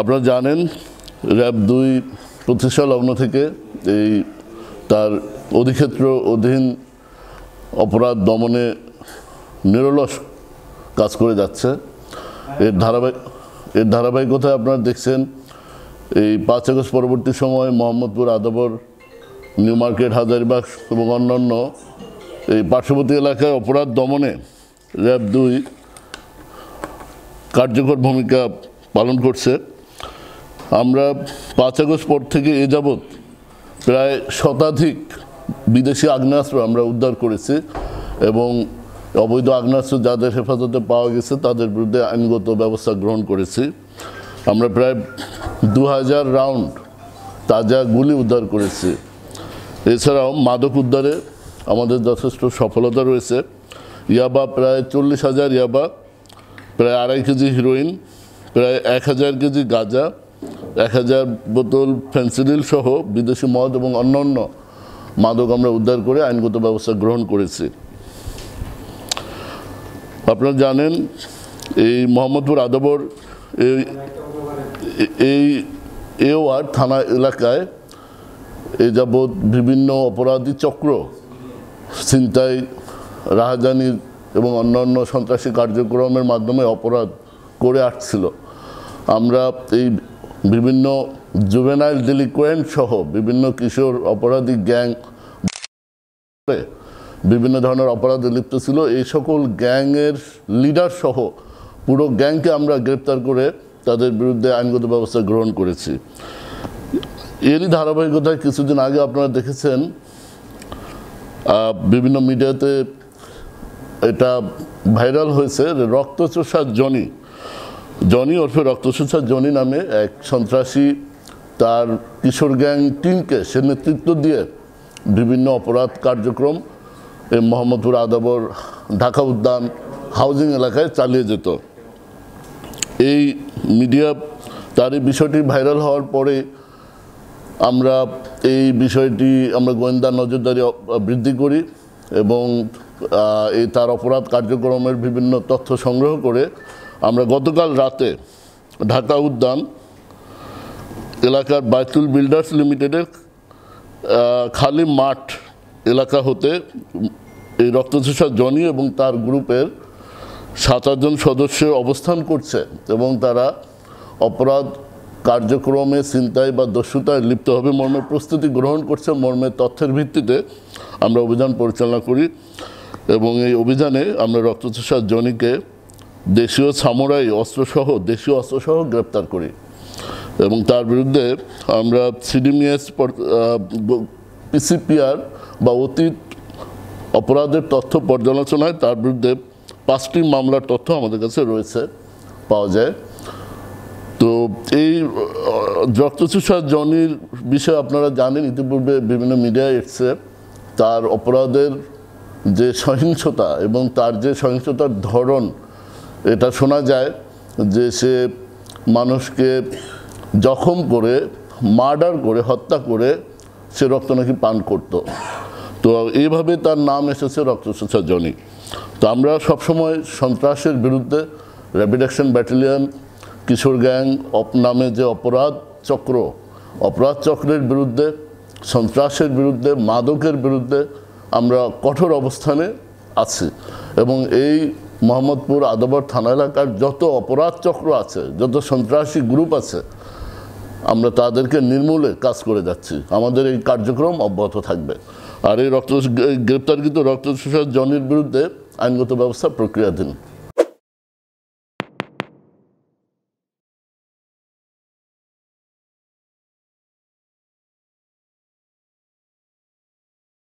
আপনারা জানেন র্যাব-2 প্রতিষ্ঠা লগ্ন থেকে এই তার অধিক্ষেত্র অধীন অপরাধ দমনে নিরলস কাজ করে যাচ্ছে। এর ধারাবাহিকতায় আপনারা দেখছেন এই 5 আগস্ট পরবর্তী সময় মোহাম্মদপুর, আদাবর, নিউ মার্কেট, হাজারীবাগ এবং অন্যান্য এই পার্শ্ববর্তী এলাকায় অপরাধ দমনে র্যাব-2 কার্যকর ভূমিকা পালন করছে। আমরা 5 আগস্ট পর থেকে এ যাবৎ প্রায় শতাধিক বিদেশি আগ্নেয়াস্ত্র আমরা উদ্ধার করেছি এবং অবৈধ আগ্নেয়াস্ত্র যাদের হেফাজতে পাওয়া গেছে তাদের বিরুদ্ধে আইনগত ব্যবস্থা গ্রহণ করেছি। আমরা প্রায় 2000 রাউন্ড তাজা গুলি উদ্ধার করেছি। এছাড়াও মাদক উদ্ধারে আমাদের যথেষ্ট সফলতা রয়েছে। ইয়াবা প্রায় 40,000 ইয়াবা, প্রায় 2.5 কেজি হিরোইন, প্রায় 1000 কেজি গাঁজা, 1000 বোতল ফেন্সিডিল সহ বিদেশি মদ এবং অন্যান্য মাদক আমরা উদ্ধার করে আইনগত ব্যবস্থা গ্রহণ করেছি। আপনারা জানেন এই মোহাম্মদপুর, আদাবর এই এওয়ার থানা এলাকায় এ যাবৎ বিভিন্ন অপরাধী চক্র ছিনতাই, রাহাজানি এবং অন্যান্য সন্ত্রাসী কার্যক্রমের মাধ্যমে অপরাধ করে আসছিল। আমরা এই বিভিন্ন জুভেনাইল ডেলিকুয়েন্ট সহ বিভিন্ন কিশোর অপরাধী গ্যাং বিভিন্ন ধরনের অপরাধে লিপ্ত ছিল। এই সকল গ্যাংয়ের লিডার সহ পুরো গ্যাংকে আমরা গ্রেপ্তার করে তাদের বিরুদ্ধে আইনগত ব্যবস্থা গ্রহণ করেছি। এরই ধারাবাহিকতায় কিছুদিন আগে আপনারা দেখেছেন বিভিন্ন মিডিয়াতে এটা ভাইরাল হয়েছে, রক্তচোষা জনি ওরফে রক্তচোষা জনি নামে এক সন্ত্রাসী তার কিশোর গ্যাং টিমকে সে নেতৃত্ব দিয়ে বিভিন্ন অপরাধ কার্যক্রম এই মোহাম্মদপুর, আদাবর, ঢাকা উদ্যান, হাউজিং এলাকায় চালিয়ে যেত। এই মিডিয়া তার এই বিষয়টি ভাইরাল হওয়ার পরে আমরা এই বিষয়টি আমরা গোয়েন্দা নজরদারি বৃদ্ধি করি এবং এই তার অপরাধ কার্যক্রমের বিভিন্ন তথ্য সংগ্রহ করে আমরা গতকাল রাতে ঢাকা উদ্যান এলাকার বাইতুল বিল্ডার্স লিমিটেডের খালি মাঠ এলাকা হতে এই রক্তচোষা জনি এবং তার গ্রুপের 7-8 জন সদস্য অবস্থান করছে এবং তারা অপরাধ কার্যক্রমে ছিনতাই বা দস্যুতায় লিপ্ত হবে মর্মে প্রস্তুতি গ্রহণ করছে মর্মে তথ্যের ভিত্তিতে আমরা অভিযান পরিচালনা করি এবং এই অভিযানে আমরা রক্তচোষা জনিকে দেশীয় দেশীয় অস্ত্রসহ গ্রেপ্তার করি এবং তার বিরুদ্ধে আমরা সিডিমিএস পিসিপিআর বা অতীত অপরাধের তথ্য পর্যালোচনায় তার বিরুদ্ধে 5টি মামলার তথ্য আমাদের কাছে রয়েছে, পাওয়া যায়। তো এই রক্তচোষা জনির বিষয়ে আপনারা জানেন, ইতিপূর্বে বিভিন্ন মিডিয়ায় এসছে তার অপরাধের যে সহিংসতা এবং তার যে সহিংসতার ধরন, এটা শোনা যায় যে সে মানুষকে জখম করে, মার্ডার করে, হত্যা করে সে রক্ত নাকি পান করত। তো এইভাবে তার নাম এসেছে রক্তচোষা জনি। তো আমরা সবসময় সন্ত্রাসের বিরুদ্ধে র্যাপিড অ্যাকশন ব্যাটালিয়ন, কিশোর গ্যাং নামে যে অপরাধ চক্রের বিরুদ্ধে, সন্ত্রাসের বিরুদ্ধে, মাদকের বিরুদ্ধে আমরা কঠোর অবস্থানে আছি এবং এই মোহাম্মদপুর, আদাবর থানা এলাকার যত অপরাধ চক্র আছে, যত সন্ত্রাসী গ্রুপ আছে, আমরা তাদেরকে নির্মূলে কাজ করে যাচ্ছি। আমাদের এই কার্যক্রম অব্যাহত থাকবে। আর এই গ্রেপ্তারকৃত রক্তচোষা জনির বিরুদ্ধে আইনগত ব্যবস্থা প্রক্রিয়াধীন।